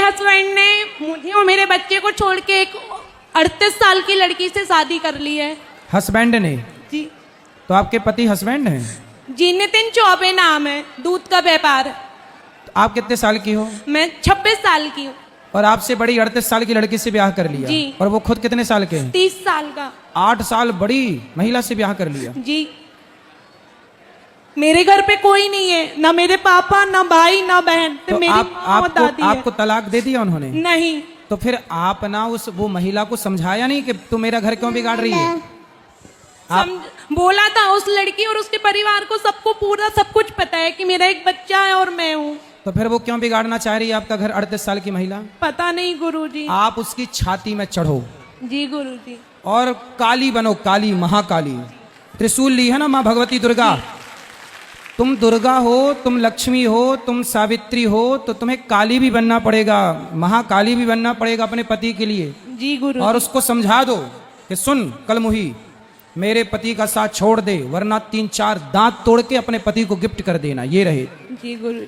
Husband ने मुझे और मेरे बच्चे को छोड़ के एक 38 साल की लड़की से शादी कर ली है। हस्बैंड ने? जी तो आपके पति हस्बैंड हैं? जी, नितिन चौबे नाम है, दूध का व्यापार। आप कितने साल की हो? मैं 26 साल की हूँ। और आपसे बड़ी 38 साल की लड़की से ब्याह कर लिया? जी। और वो खुद कितने साल के हैं? 30 साल का। 8 साल बड़ी महिला से ब्याह कर लिया? जी, मेरे घर पे कोई नहीं है, ना मेरे पापा, ना भाई, ना बहन, तो मेरी माँ और दादी है। आपको तलाक दे दिया उन्होंने? नहीं। तो फिर आप ना वो महिला को समझाया नहीं कि तू मेरा घर क्यों बिगाड़ रही है? बोला था उस लड़की और उसके परिवार को, सबको पूरा सब कुछ पता है कि मेरा एक बच्चा है और मैं हूँ। तो फिर वो क्यों बिगाड़ना चाह रही है आपका घर, 38 साल की महिला? पता नहीं गुरुजी। आप उसकी छाती में चढ़ो। जी गुरुजी। और काली बनो, काली, महाकाली। त्रिशूल ली है ना माँ भगवती दुर्गा? तुम दुर्गा हो, तुम लक्ष्मी हो, तुम सावित्री हो, तो तुम्हें काली भी बनना पड़ेगा, महाकाली भी बनना पड़ेगा अपने पति के लिए। जी गुरु। और उसको समझा दो कि सुन कलमुही, मेरे पति का साथ छोड़ दे, वरना 3-4 दांत तोड़ के अपने पति को गिफ्ट कर देना, ये रहे। जी गुरु।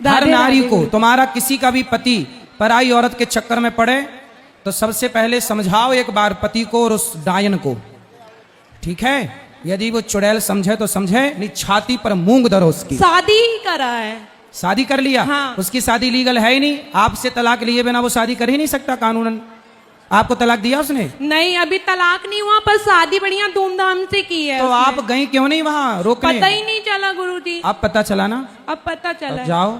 हर नारी को, तुम्हारा किसी का भी पति पराई औरत के चक्कर में पड़े तो सबसे पहले समझाओ एक बार पति को और उस डायन को, ठीक है? यदि वो चुड़ैल समझे तो समझे, नहीं छाती पर मूंग धरो उसकी। शादी ही करा है। शादी कर लिया? हाँ। उसकी शादी लीगल है ही नहीं, आपसे तलाक लिए बिना वो शादी कर ही नहीं सकता कानूनन। आपको तलाक दिया उसने? नहीं, अभी तलाक नहीं हुआ, पर शादी बढ़िया धूमधाम से की है। तो आप गई क्यों नहीं वहां रोकने? पता ही नहीं चला गुरुजी। अब पता चला ना? अब पता चला। अब जाओ,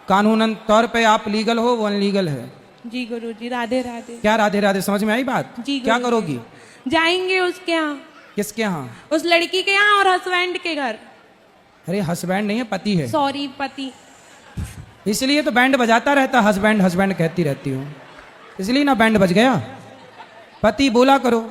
कानूनन तौर पे आप लीगल हो, वो अनलीगल है। जी गुरुजी। राधे राधे। क्या राधे राधे, समझ में आई बात? जी क्या करोगी? जाएंगे उसके यहाँ। किसके यहाँ? उस लड़की के यहाँ और हस्बैंड के घर। अरे हस्बैंड नहीं है, पति है। सॉरी, पति। इसलिए तो बैंड बजाता रहता, हस्बैंड हस्बैंड कहती रहती हूँ, इसलिए ना बैंड बज गया। पति बोला करो,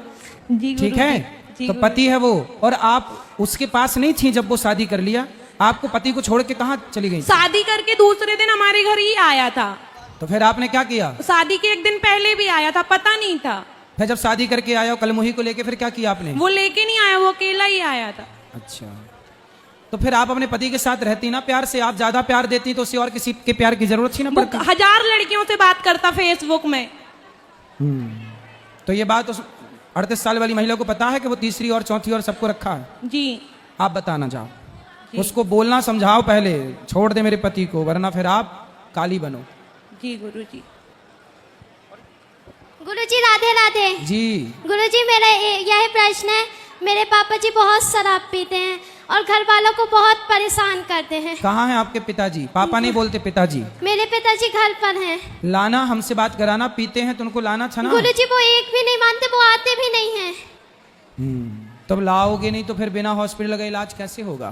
जी ठीक है? तो पति है वो। और आप उसके पास नहीं थी जब वो शादी कर लिया? आपको पति को छोड़ के कहाँ चली गई? शादी करके दूसरे दिन हमारे घर ही आया था। तो फिर आपने क्या किया? शादी के एक दिन पहले भी आया था, पता नहीं था। फिर जब शादी करके आया कलमुही को लेके, फिर क्या किया आपने? वो लेके नहीं आया, वो अकेला ही आया था। अच्छा, तो फिर आप अपने पति के साथ रहती ना प्यार से, आप ज्यादा प्यार देती तो उसे और किसी के प्यार की जरूरत ही ना पड़ती। 1000 लड़कियों से बात करता फेसबुक में। तो ये बात उस 38 साल वाली महिला को पता है कि वो तीसरी और चौथी और सबको रखा है? जी। आप बताना जाओ, उसको बोलना समझाओ पहले, छोड़ दे मेरे पति को, वरना फिर आप काली बनो। जी गुरुजी। गुरुजी राधे राधे। जी। गुरुजी मेरा यह प्रश्न है, मेरे पापा जी बहुत शराब पीते हैं और घर वालों को बहुत परेशान करते हैं। कहाँ हैं आपके पिताजी? पापा नहीं बोलते, पिताजी। मेरे पिताजी घर पर हैं। लाना, हमसे बात कराना। पीते हैं तो उनको लाना था ना। गुरुजी वो एक भी नहीं मानते, वो आते भी नहीं हैं। तब लाओगे नहीं तो फिर बिना हॉस्पिटल का इलाज कैसे होगा?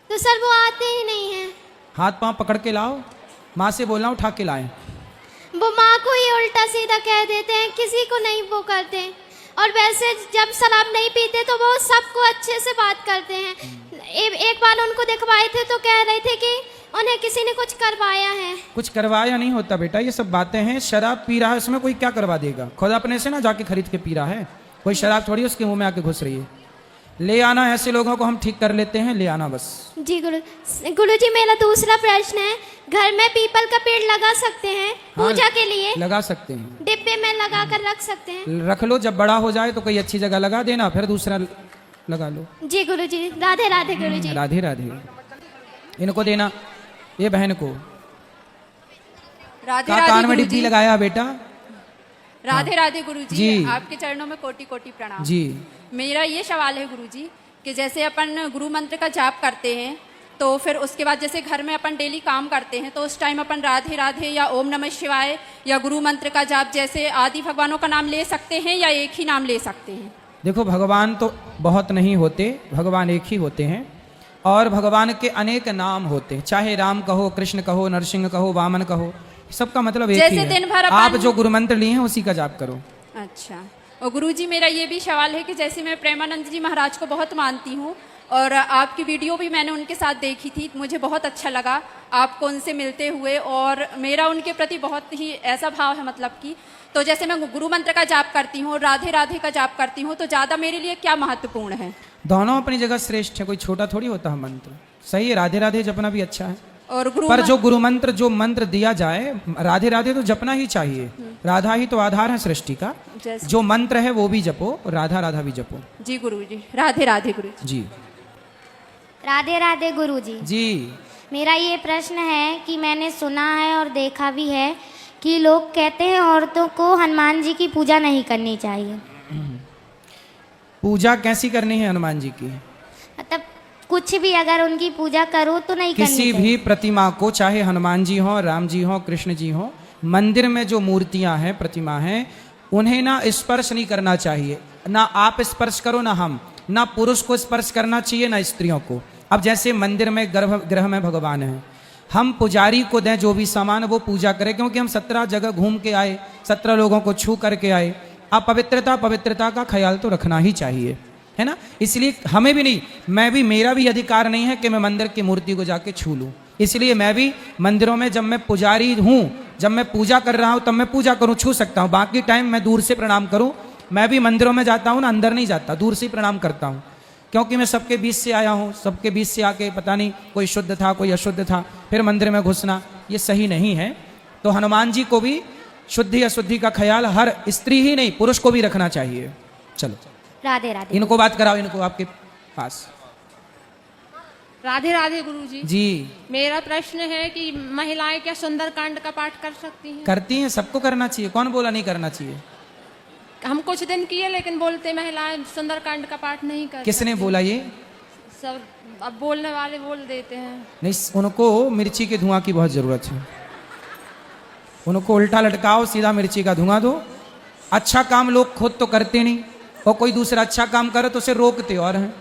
तो सर वो आते ही नहीं हैं। हाथ पांव पकड़ के लाओ, माँ से बोलना उठा के लाए। वो माँ को ही उल्टा सीधा कह देते हैं, किसी को नहीं वो करते। और वैसे जब शराब नहीं पीते तो वो सबको अच्छे से बात करते हैं। एक बार उनको दिखवाए थे तो कह रहे थे कि उन्हें किसी ने कुछ करवाया है। कुछ करवाया नहीं होता बेटा, ये सब बातें हैं। शराब पी रहा है, उसमें कोई क्या करवा देगा? खुद अपने से ना जाके खरीद के पी रहा है, कोई शराब थोड़ी उसके मुंह में आके घुस रही है। ले आना, ऐसे लोगों को हम ठीक कर लेते हैं, ले आना बस। जी गुरुजी मेरा दूसरा प्रश्न है, घर में पीपल का पेड़ लगा सकते हैं पूजा के लिए? लगा सकते हैं, डिब्बे में लगा कर रख सकते हैं। रख लो, जब बड़ा हो जाए तो कोई अच्छी जगह लगा देना, फिर दूसरा लगा लो। जी गुरुजी। राधे राधे गुरुजी। राधे राधे। इनको देना, ये बहन को। राधे कान राधे में डिब्बी लगाया बेटा? राधे राधे गुरुजी। जी। आपके चरणों में कोटि कोटि प्रणाम। जी। मेरा ये सवाल है गुरुजी कि जैसे अपन गुरु मंत्र का जाप करते हैं तो फिर उसके बाद जैसे घर में अपन डेली काम करते हैं तो उस टाइम अपन राधे राधे या ओम नमः शिवाय या गुरु मंत्र का जाप जैसे आदि भगवानों का नाम ले सकते हैं या एक ही नाम ले सकते हैं? देखो, भगवान तो बहुत नहीं होते, भगवान एक ही होते हैं। और भगवान के अनेक नाम होते हैं, चाहे राम कहो, कृष्ण कहो, नरसिंह कहो, वामन कहो, सबका मतलब एक ही है। दिन भर आप जो गुरु मंत्र लिए हैं उसी का जाप करो। अच्छा। और गुरुजी मेरा ये भी सवाल है कि जैसे मैं प्रेमानंद जी महाराज को बहुत मानती हूँ और आपकी वीडियो भी मैंने उनके साथ देखी थी, मुझे बहुत अच्छा लगा आपको उनसे मिलते हुए, और मेरा उनके प्रति बहुत ही ऐसा भाव है, मतलब कि तो जैसे मैं गुरु मंत्र का जाप करती हूँ, राधे राधे का जाप करती हूँ, तो ज़्यादा मेरे लिए क्या महत्वपूर्ण है? दोनों अपनी जगह श्रेष्ठ है, कोई छोटा थोड़ी होता है मंत्र। सही है, राधे राधे जपना भी अच्छा है। और गुरु पर जो गुरु मंत्र, जो मंत्र दिया जाए, राधे राधे तो जपना ही चाहिए। राधा ही तो आधार है सृष्टि का। जैसे- जो मंत्र है वो भी जपो, राधा राधा भी जपो। जी गुरुजी, राधे राधे गुरुजी। जी राधे राधे गुरुजी। जी। मेरा ये प्रश्न है कि मैंने सुना है और देखा भी है कि लोग कहते हैं औरतों को हनुमान जी की पूजा नहीं करनी चाहिए। पूजा कैसी करनी है हनुमान जी की? मतलब कुछ भी अगर उनकी पूजा करो तो नहीं करनी किसी चाहिए। भी प्रतिमा को, चाहे हनुमान जी हो, राम जी हो, कृष्ण जी हो, मंदिर में जो मूर्तियां हैं, प्रतिमा हैं, उन्हें ना स्पर्श नहीं करना चाहिए। ना आप स्पर्श करो, ना हम, ना पुरुष को स्पर्श करना चाहिए, ना स्त्रियों को। अब जैसे मंदिर में गर्भ में भगवान है, हम पुजारी को दें जो भी सामान, वो पूजा करें, क्योंकि हम 17 जगह घूम के आए, 17 लोगों को छू करके आए। अब पवित्रता का ख्याल तो रखना ही चाहिए, है ना। इसलिए हमें भी नहीं, मैं भी, मेरा भी अधिकार नहीं है कि मैं मंदिर की मूर्ति को जाके छू लूं। इसलिए मैं भी मंदिरों में, जब मैं पुजारी हूं, जब मैं पूजा कर रहा हूं, तब मैं पूजा करूं, छू सकता हूं। बाकी टाइम मैं दूर से प्रणाम करूं। मैं भी मंदिरों में जाता हूं ना, अंदर नहीं जाता, दूर से ही प्रणाम करता हूं, क्योंकि मैं सबके बीच से आया हूं। सबके बीच से आके पता नहीं कोई शुद्ध था, कोई अशुद्ध था, फिर मंदिर में घुसना, ये सही नहीं है। तो हनुमान जी को भी शुद्धि अशुद्धि का ख्याल हर स्त्री ही नहीं, पुरुष को भी रखना चाहिए। चलो राधे राधे। इनको बात कराओ, इनको आपके पास। राधे राधे गुरुजी। जी। मेरा प्रश्न है कि महिलाएं क्या सुंदरकांड का पाठ कर सकती हैं? करती हैं, सबको करना चाहिए। कौन बोला नहीं करना चाहिए? हम कुछ दिन किए, लेकिन बोलते महिलाएं सुंदरकांड का पाठ नहीं कर किसने सकती। बोला ये? सब अब बोलने वाले बोल देते हैं। नहीं, उनको मिर्ची के धुआं की बहुत जरूरत है। उनको उल्टा लटकाओ, सीधा मिर्ची का धुआं दो। अच्छा काम लोग खुद तो करते नहीं, और कोई दूसरा अच्छा काम करे तो उसे रोकते और हैं।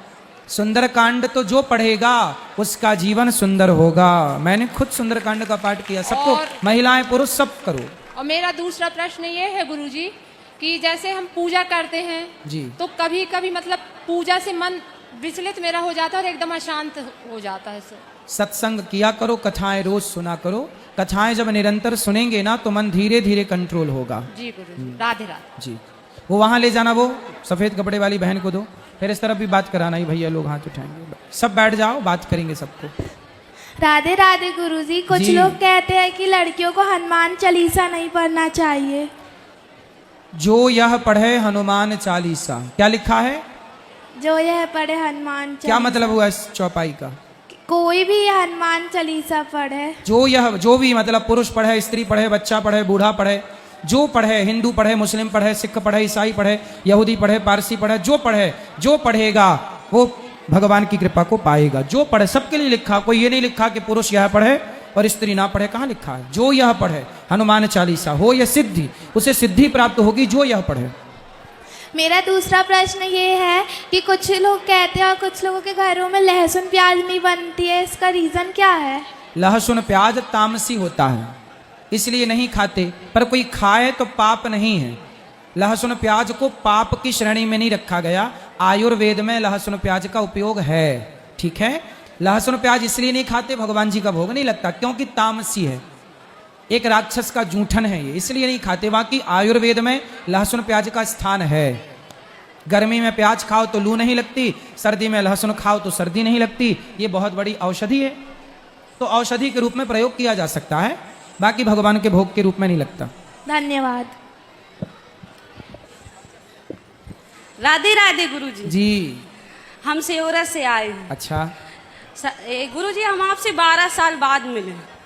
सुंदरकांड तो जो पढ़ेगा उसका जीवन सुंदर होगा। मैंने खुद सुंदरकांड का पाठ किया। सबको, महिलाएं पुरुष सब करो। और मेरा दूसरा प्रश्न ये है गुरुजी कि जैसे हम पूजा करते हैं जी। तो कभी कभी मतलब पूजा से मन विचलित मेरा हो जाता है और एकदम अशांत हो जाता है सर। सत्संग किया करो, कथाएं रोज सुना करो। कथाएं जब निरंतर सुनेंगे ना तो मन धीरे धीरे कंट्रोल होगा। जी गुरुजी, राधे राधे। जी। वो वहां ले जाना, वो सफेद कपड़े वाली बहन को दो। फिर इस तरफ भी बात कराना ही, भैया लोग हाथ उठाएंगे। सब बैठ जाओ, बात करेंगे सबको। राधे राधे गुरुजी। कुछ जी। लोग कहते हैं कि लड़कियों को हनुमान चालीसा नहीं पढ़ना चाहिए। जो यह पढ़े हनुमान चालीसा, क्या लिखा है? जो यह पढ़े हनुमान क्या चालीसा। मतलब हुआ इस चौपाई का? कोई भी हनुमान चालीसा पढ़े। जो भी मतलब पुरुष पढ़े, स्त्री पढ़े, बच्चा पढ़े, बूढ़ा पढ़े, जो पढ़े, हिंदू पढ़े, मुस्लिम पढ़े, सिख पढ़े, ईसाई पढ़े, यहूदी पढ़े, पारसी पढ़े, जो पढ़े, जो पढ़ेगा वो भगवान की कृपा को पाएगा। जो पढ़े, सबके लिए लिखा। कोई ये नहीं लिखा कि पुरुष यह पढ़े और स्त्री ना पढ़े। कहाँ लिखा है? जो यह पढ़े हनुमान चालीसा हो यह सिद्धि, उसे सिद्धि प्राप्त होगी जो यह पढ़े। मेरा दूसरा प्रश्न ये है कि कुछ लोग कहते हैं और कुछ लोगों के घरों में लहसुन प्याज नहीं बनती है, इसका रीजन क्या है? लहसुन प्याज तामसी होता है, इसलिए नहीं खाते। पर कोई खाए तो पाप नहीं है। लहसुन प्याज को पाप की श्रेणी में नहीं रखा गया। आयुर्वेद में लहसुन प्याज का उपयोग है, ठीक है। लहसुन प्याज इसलिए नहीं खाते, भगवान जी का भोग नहीं लगता, क्योंकि तामसी है, एक राक्षस का जूठन है ये, इसलिए नहीं खाते। बाकी आयुर्वेद में लहसुन प्याज का स्थान है। गर्मी में प्याज खाओ तो लू नहीं लगती, सर्दी में लहसुन खाओ तो सर्दी नहीं लगती। ये बहुत बड़ी औषधि है, तो औषधि के रूप में प्रयोग किया जा सकता है, बाकी भगवान के भोग के रूप में नहीं लगता। धन्यवाद। राधे राधे गुरुजी। जी। हम सेवरा से आए हैं। अच्छा, गुरुजी हम आपसे 12 साल बाद मिले।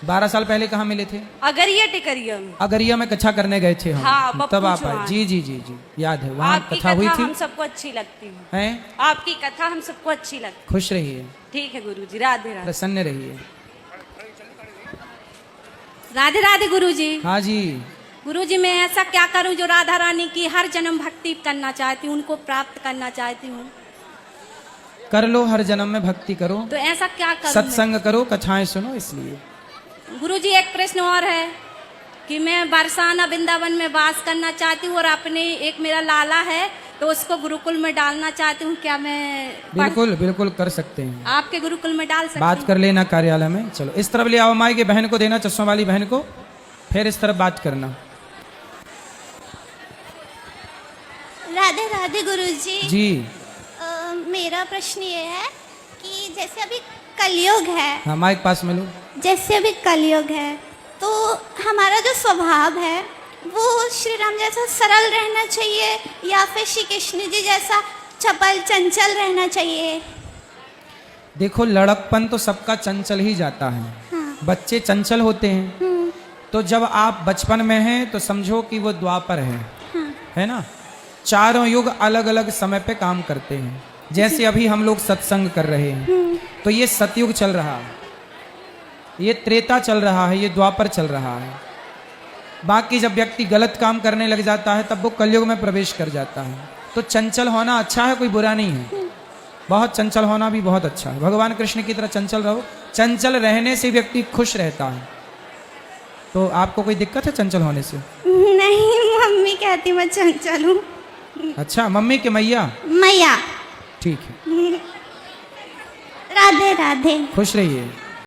12 साल पहले कहाँ मिले थे? अगरिया टिकरिया में। अगरिया में कथा करने गए थे हम। हाँ, बप्पू तब आप चौहान। आए। जी जी जी जी, याद है, वहाँ आपकी कथा हुई थी। हम सबको अच्छी लगती है। हैं? आपकी कथा हम सबको अच्छी लगती खुश रहिए, है। ठीक है गुरुजी, राधे राधे। प्रसन्न रहिए। राधे राधे गुरुजी। हाँ जी। गुरुजी मैं ऐसा क्या करूं जो राधा रानी की हर जन्म भक्ति करना चाहती हूँ, उनको प्राप्त करना चाहती हूँ। कर लो, हर जन्म में भक्ति करो, तो ऐसा क्या करूं? सत्संग करो, कथाएं सुनो। इसलिए गुरुजी एक प्रश्न और है कि मैं बरसाना वृंदावन में वास करना चाहती हूँ और अपने एक मेरा लाला है तो उसको गुरुकुल में डालना चाहती हूँ। क्या मैं बिल्कुल बिल्कुल कर सकते हैं। आपके गुरुकुल में डाल सकती बात हूँ? कर लेना कार्यालय में। चलो इस तरफ ले आओ, माई के बहन को देना, चश्मा वाली बहन को, फिर इस तरफ बात करना। राधे राधे गुरुजी। जी। मेरा प्रश्न ये है कि जैसे अभी कलयुग है, हाँ, माइक पास में लो। जैसे अभी कलयुग है तो हमारा जो स्वभाव है वो श्री राम जैसा सरल रहना चाहिए या फिर श्री कृष्ण जी जैसा चपल चंचल रहना चाहिए? देखो, लड़कपन तो सबका चंचल ही जाता है। हाँ। बच्चे चंचल होते हैं। तो जब आप बचपन में हैं तो समझो कि वो द्वापर है। हाँ। है ना? चारों युग अलग अलग समय पे काम करते हैं। जैसे अभी हम लोग सत्संग कर रहे हैं तो ये सतयुग चल रहा है, ये त्रेता चल रहा है, ये द्वापर चल रहा है। बाकी जब व्यक्ति गलत काम करने लग जाता है तब वो कलयुग में प्रवेश कर जाता है। तो चंचल होना अच्छा है, कोई बुरा नहीं है। बहुत चंचल होना भी बहुत अच्छा है। भगवान कृष्ण की तरह चंचल रहो। चंचल रहने से व्यक्ति खुश रहता है। तो आपको कोई दिक्कत है चंचल होने से? नहीं, मम्मी कहती मैं चंचल हूँ। अच्छा, मम्मी के मैया? मैया। ठीक है, राधे राधे। खुश रहिए।